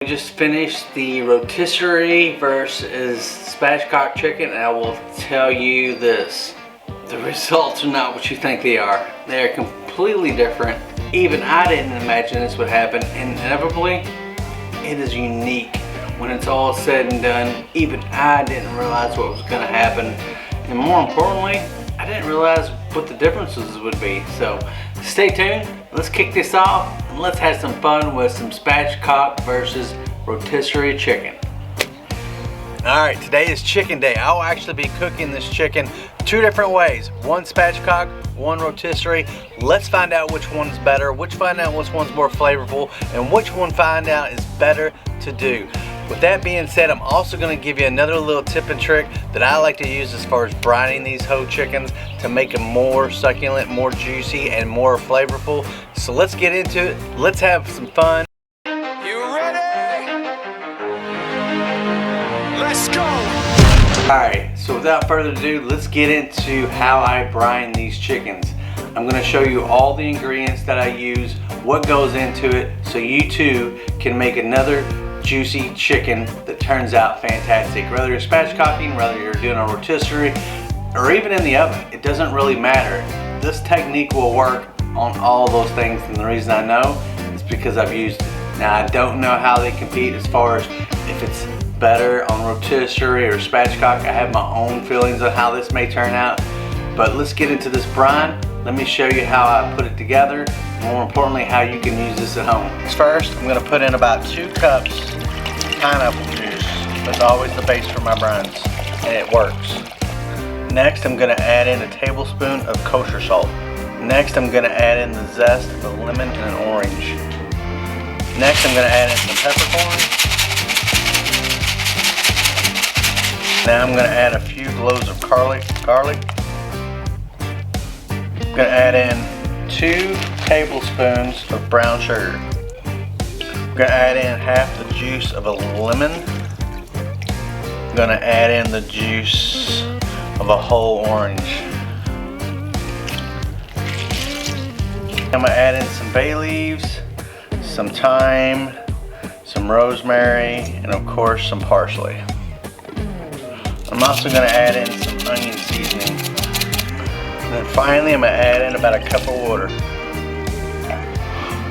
We just finished the rotisserie versus spatchcock chicken, and I will tell you this. The results are not what you think they are. They are completely different. Even I didn't imagine this would happen, and inevitably, it is unique. When it's all said and done, even I didn't realize what was going to happen. And more importantly, I didn't realize what the differences would be. So stay tuned, let's kick this off, and let's have some fun with some spatchcock versus rotisserie chicken. Alright, today is chicken day. I'll actually be cooking this chicken two different ways. One spatchcock, one rotisserie. Let's find out which one's better, find out which one's more flavorful, and which one find out is better to do. With that being said, I'm also going to give you another little tip and trick that I like to use as far as brining these whole chickens to make them more succulent, more juicy, and more flavorful. So let's get into it. Let's have some fun. You ready? Let's go! Alright, so without further ado, let's get into how I brine these chickens. I'm going to show you all the ingredients that I use, what goes into it, so you too can make another juicy chicken that turns out fantastic. Whether you're spatchcocking, whether you're doing a rotisserie, or even in the oven, it doesn't really matter. This technique will work on all those things, and the reason I know is because I've used it. Now, I don't know how they compete as far as if it's better on rotisserie or spatchcock. I have my own feelings on how this may turn out, but let's get into this brine. Let me show you how I put it together, and more importantly, how you can use this at home. First, I'm going to put in about 2 cups pineapple juice. That's always the base for my brines, and it works. Next, I'm going to add in a tablespoon of kosher salt. Next, I'm going to add in the zest of a lemon and an orange. Next, I'm going to add in some peppercorns. Now I'm going to add a few cloves of garlic. I'm going to add in 2 tablespoons of brown sugar. I'm going to add in half the juice of a lemon. I'm going to add in the juice of a whole orange. I'm going to add in some bay leaves, some thyme, some rosemary, and of course some parsley. I'm also going to add in some onion seasoning. And then finally, I'm going to add in about a cup of water.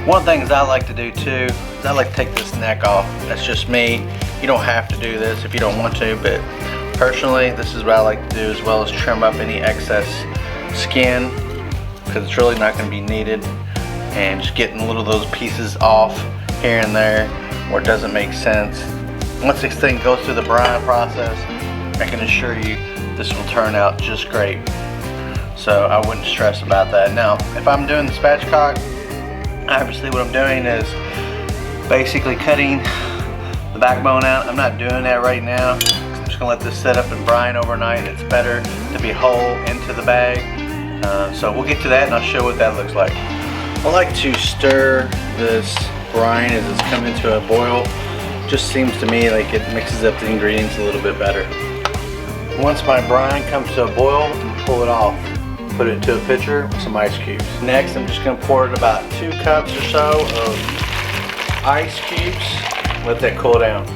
One thing I like to do too is I like to take this neck off. That's just me. You don't have to do this if you don't want to, but personally, this is what I like to do, as well as trim up any excess skin, because it's really not going to be needed, and just getting little of those pieces off here and there where it doesn't make sense. Once this thing goes through the brine process, I can assure you this will turn out just great. So I wouldn't stress about that. Now, if I'm doing the spatchcock, obviously what I'm doing is basically cutting the backbone out. I'm not doing that right now. I'm just gonna let this set up and brine overnight. It's better to be whole into the bag. So we'll get to that and I'll show what that looks like. I like to stir this brine as it's coming to a boil. Just seems to me like it mixes up the ingredients a little bit better. Once my brine comes to a boil, pull it off. Put it into a pitcher with some ice cubes. Next, I'm just going to pour in about 2 cups or so of ice cubes. Let that cool down.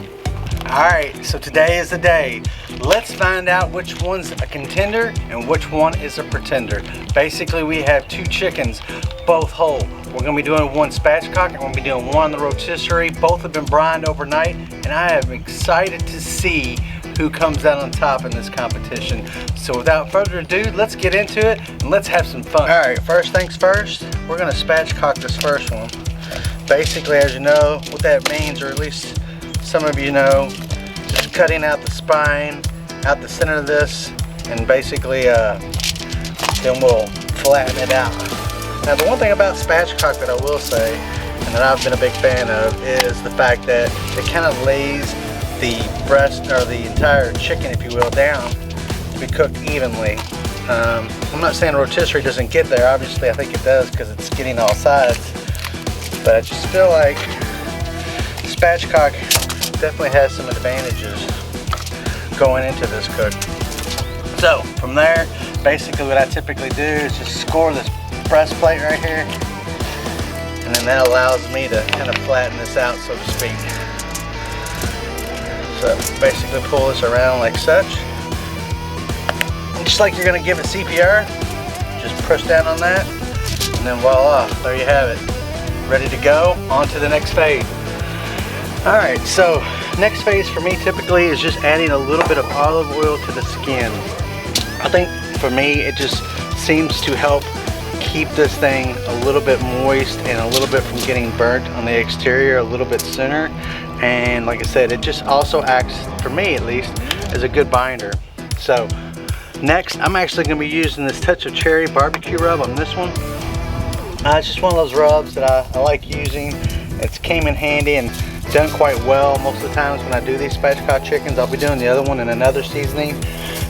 Alright, so today is the day. Let's find out which one's a contender and which one is a pretender. Basically, we have 2 chickens, both whole. We're going to be doing one spatchcock and we're going to be doing one on the rotisserie. Both have been brined overnight, and I am excited to see who comes out on top in this competition. So without further ado, let's get into it and let's have some fun. Alright, first things first, we're going to spatchcock this first one. Basically, as you know, what that means, or at least some of you know, is cutting out the spine, out the center of this, and basically then we'll flatten it out. Now, the one thing about spatchcock that I will say, and that I've been a big fan of, is the fact that it kind of lays the breast, or the entire chicken, if you will, down to be cooked evenly. I'm not saying rotisserie doesn't get there. Obviously, I think it does because it's getting all sides. But I just feel like spatchcock definitely has some advantages going into this cook. So from there, basically what I typically do is just score this breastplate right here, and then that allows me to kind of flatten this out, so to speak. So basically pull this around like such. And just like you're gonna give it CPR, just press down on that, and then voila, there you have it. Ready to go, on to the next phase. All right, so next phase for me typically is just adding a little bit of olive oil to the skin. I think for me, it just seems to help keep this thing a little bit moist and a little bit from getting burnt on the exterior a little bit sooner. And like I said, it just also acts, for me at least, as a good binder. So next, I'm actually going to be using this touch of cherry barbecue rub on this one. It's just one of those rubs that I like using. It's came in handy and done quite well. Most of the times when I do these spatchcock chickens, I'll be doing the other one in another seasoning.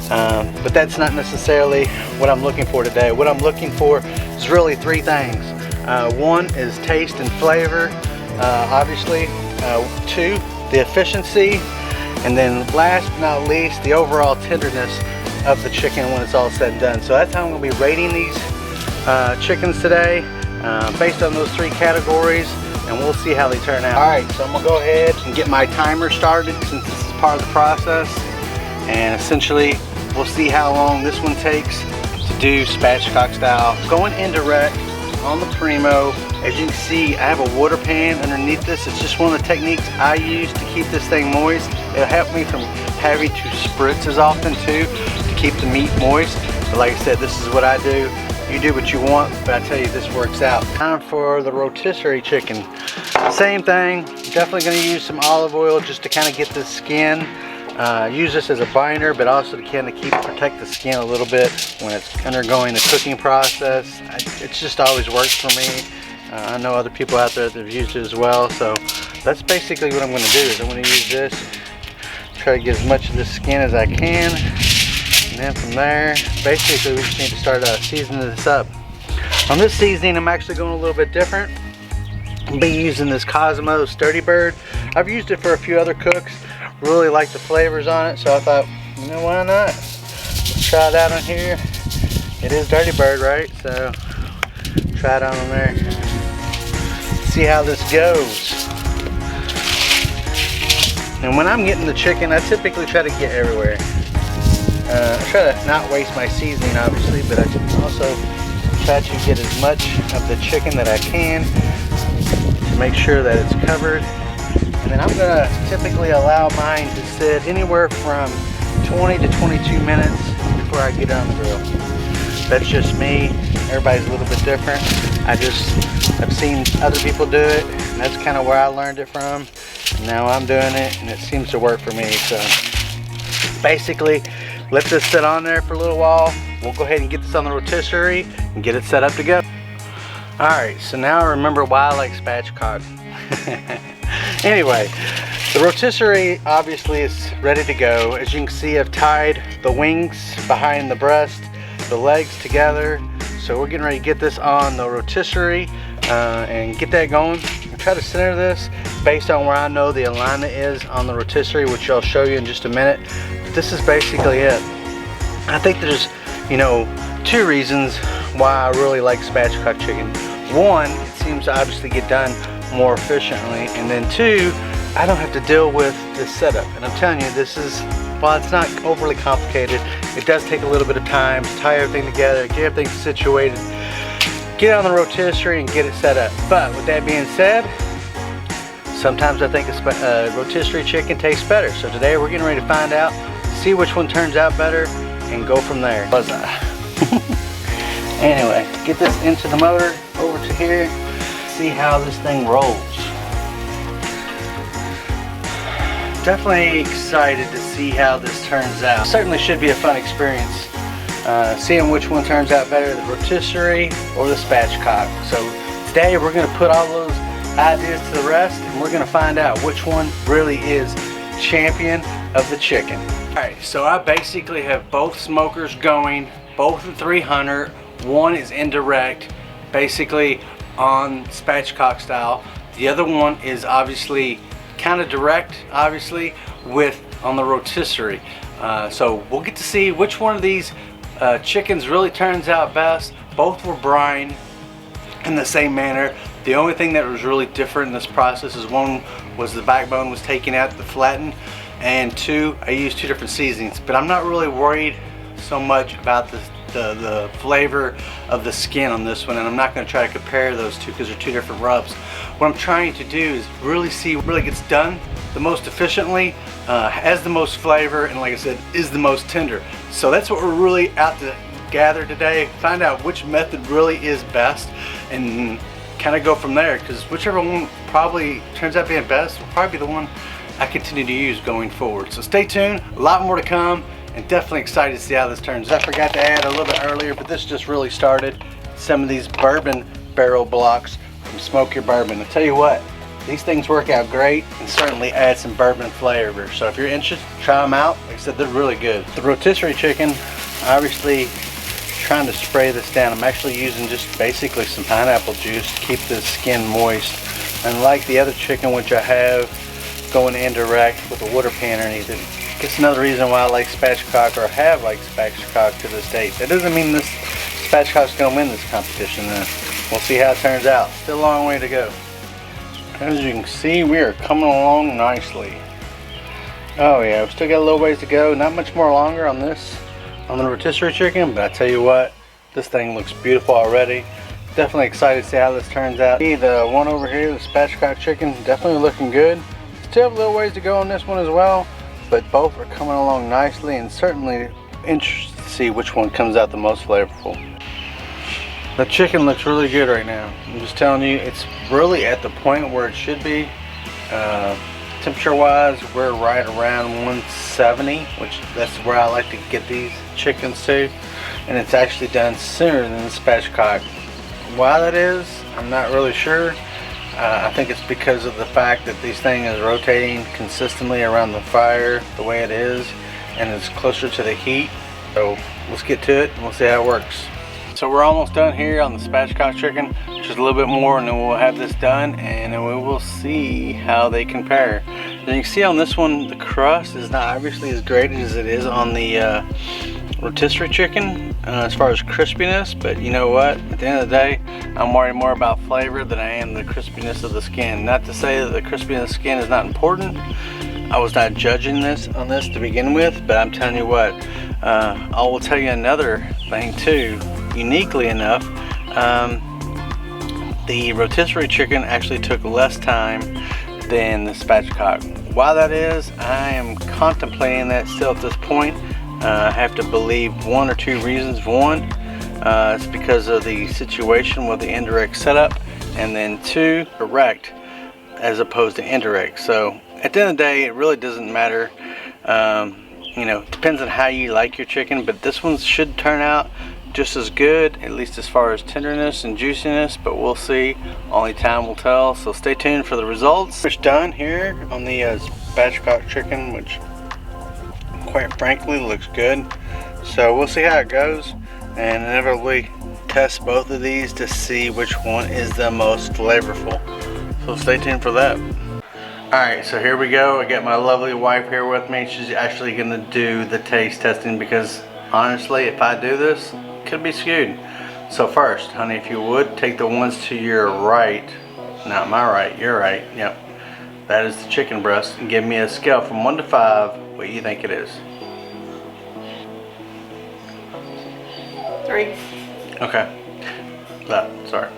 But that's not necessarily what I'm looking for today. What I'm looking for is really three things. One is taste and flavor, obviously. Two, the efficiency. And then last but not least, the overall tenderness of the chicken when it's all said and done. So that's how I'm going to be rating these chickens today, based on those three categories, and we'll see how they turn out. All right, so I'm going to go ahead and get my timer started since this is part of the process, and essentially we'll see how long this one takes to do spatchcock style. Going indirect on the Primo. As you can see, I have a water pan underneath this. It's just one of the techniques I use to keep this thing moist. It'll help me from having to spritz as often too, to keep the meat moist. But like I said, this is what I do. You do what you want, but I tell you, this works out. Time for the rotisserie chicken. Same thing, definitely gonna use some olive oil just to kind of get the skin. Use this as a binder, but also to kind of protect the skin a little bit when it's undergoing the cooking process. It's just always works for me. I know other people out there that have used it as well, so that's basically what I'm going to do. Is I'm going to use this, try to get as much of the skin as I can, and then from there, basically we just need to start seasoning this up. On this seasoning, I'm actually going a little bit different. I'll be using this Kamado Sturdy Bird. I've used it for a few other cooks. Really like the flavors on it, so I thought, you know, why not? Let's try it out on here. It is Dirty Bird, right? So try it on there. See how this goes. And when I'm getting the chicken, I typically try to get everywhere. I try to not waste my seasoning, obviously, but I also try to get as much of the chicken that I can to make sure that it's covered. And then I'm gonna typically allow mine to sit anywhere from 20 to 22 minutes before I get it on the grill. That's just me. Everybody's a little bit different. I've seen other people do it, and that's kind of where I learned it from. And now I'm doing it, and it seems to work for me. So basically, let this sit on there for a little while. We'll go ahead and get this on the rotisserie and get it set up to go. All right, so now I remember why I like spatchcock. Anyway, the rotisserie obviously is ready to go. As you can see, I've tied the wings behind the breast, the legs together. So we're getting ready to get this on the rotisserie and get that going. I'll try to center this based on where I know the alignment is on the rotisserie, which I'll show you in just a minute. But this is basically it. I think there's, you know, two reasons why I really like spatchcock chicken. One, it seems to obviously get done more efficiently, and then two, I don't have to deal with this setup. And I'm telling you, this is, while it's not overly complicated, it does take a little bit of time to tie everything together, get everything situated, get it on the rotisserie and get it set up. But with that being said, sometimes I think a rotisserie chicken tastes better. So today we're getting ready to find out, see which one turns out better, and go from there. Anyway, get this into the motor, over to here, see how this thing rolls. Definitely excited to see how this turns out. Certainly should be a fun experience, seeing which one turns out better, the rotisserie or the spatchcock. So today we're going to put all those ideas to the rest, and we're going to find out which one really is champion of the chicken. Alright, so I basically have both smokers going, both at 300. One is indirect, basically on spatchcock style. The other one is obviously kind of direct, obviously, with on the rotisserie. So we'll get to see which one of these chickens really turns out best. Both were brine in the same manner. The only thing that was really different in this process is one was the backbone was taken out to flatten, and 2, I use 2 different seasonings. But I'm not really worried so much about the flavor of the skin on this one, and I'm not going to try to compare those two because they're 2 different rubs. What I'm trying to do is really see what really gets done the most efficiently, has the most flavor, and like I said, is the most tender. So that's what we're really out to gather today, find out which method really is best, and kind of go from there, because whichever one probably turns out being best will probably be the one I continue to use going forward. So stay tuned, a lot more to come, and definitely excited to see how this turns out. I forgot to add a little bit earlier, but this just really started, some of these bourbon barrel blocks from Smoke Your Bourbon. I tell you what, these things work out great and certainly add some bourbon flavor. So if you're interested, try them out. Like I said, they're really good. The rotisserie chicken, obviously trying to spray this down. I'm actually using just basically some pineapple juice to keep the skin moist. Unlike the other chicken, which I have going indirect with a water pan underneath it. It's another reason why I like Spatchcock, or have liked Spatchcock to this date. That doesn't mean this Spatchcock's going to win this competition. We'll see how it turns out. Still a long way to go. As you can see, we are coming along nicely. Oh yeah, we've still got a little ways to go. Not much more longer on this, on the rotisserie chicken, but I tell you what, this thing looks beautiful already. Definitely excited to see how this turns out. The one over here, the Spatchcock chicken, definitely looking good. Still have a little ways to go on this one as well, but both are coming along nicely, and certainly interested to see which one comes out the most flavorful. The chicken looks really good right now. I'm just telling you, it's really at the point where it should be. Temperature wise, we're right around 170, which that's where I like to get these chickens to, and it's actually done sooner than the Spatchcock. Why that is, I'm not really sure. I think it's because of the fact that these things is rotating consistently around the fire the way it is, and it's closer to the heat. So let's get to it and we'll see how it works. So we're almost done here on the Spatchcock chicken, just a little bit more, and then we'll have this done, and then we will see how they compare. And you can see on this one, the crust is not obviously as great as it is on the rotisserie chicken as far as crispiness, but you know what? At the end of the day, I'm worried more about flavor than I am the crispiness of the skin. Not to say that the crispiness of the skin is not important. I was not judging this on this to begin with, but I'm telling you what, I will tell you another thing too. Uniquely enough, the rotisserie chicken actually took less time than the Spatchcock. Why that is, I am contemplating that still at this point. I have to believe 1 or 2 reasons. One, it's because of the situation with the indirect setup, and then 2, direct as opposed to indirect. So at the end of the day, it really doesn't matter. You know, it depends on how you like your chicken, but this one should turn out just as good, at least as far as tenderness and juiciness, but we'll see. Only time will tell, so stay tuned for the results. It's done here on the Spatchcock chicken, which quite frankly looks good. So we'll see how it goes, and inevitably test both of these to see which one is the most flavorful. So stay tuned for that. Alright, so here we go. I got my lovely wife here with me. She's actually going to do the taste testing, because honestly, if I do this, it could be skewed. So first, honey, if you would, take the ones to your right. Not my right, your right. Yep. That is the chicken breast. And give me a scale from 1 to 5, what you think it is. 3. Okay. Sorry.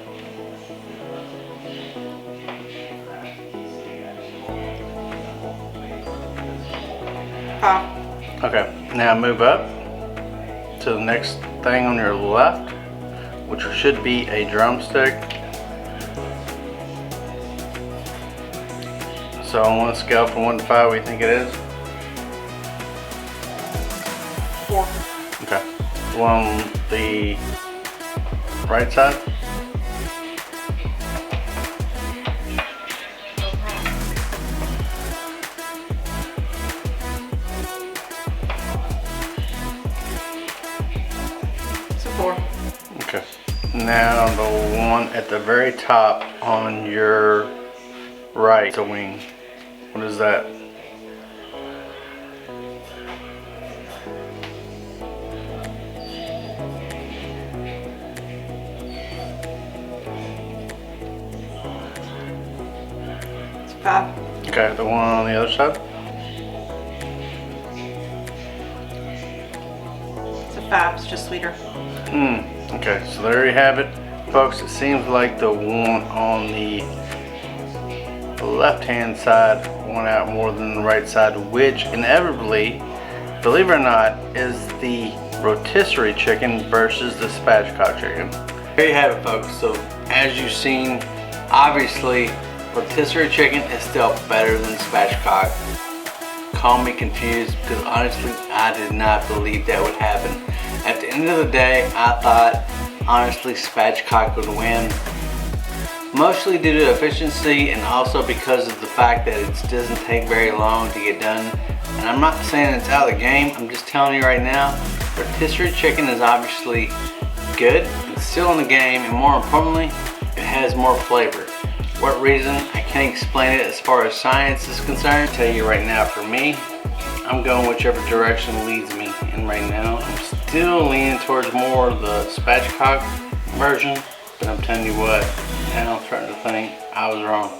Okay, now move up to the next thing on your left, which should be a drumstick. So on a scale from 1 to 5, what do you think it is? 4. Okay. On the right side? Okay. Now the one at the very top on your right, the wing. What is that? It's 5. Okay, the one on the other side? fat's just sweeter. Okay, so there you have it, folks. It seems like the one on the left-hand side won out more than the right side, which inevitably, believe it or not, is the rotisserie chicken versus the spatchcock chicken. There you have it, folks. So as you've seen, obviously rotisserie chicken is still better than spatchcock. Call me confused, because honestly I did not believe that would happen. At the end of the day, I thought honestly spatchcock would win, mostly due to efficiency and also because of the fact that it doesn't take very long to get done. And I'm not saying it's out of the game, I'm just telling you right now, rotisserie chicken is obviously good, it's still in the game, and more importantly, it has more flavor. What reason? I can't explain it as far as science is concerned. I'll tell you right now, for me, I'm going whichever direction leads me. And right now, I'm still leaning towards more of the spatchcock version. But I'm telling you what, now I'm starting to think I was wrong.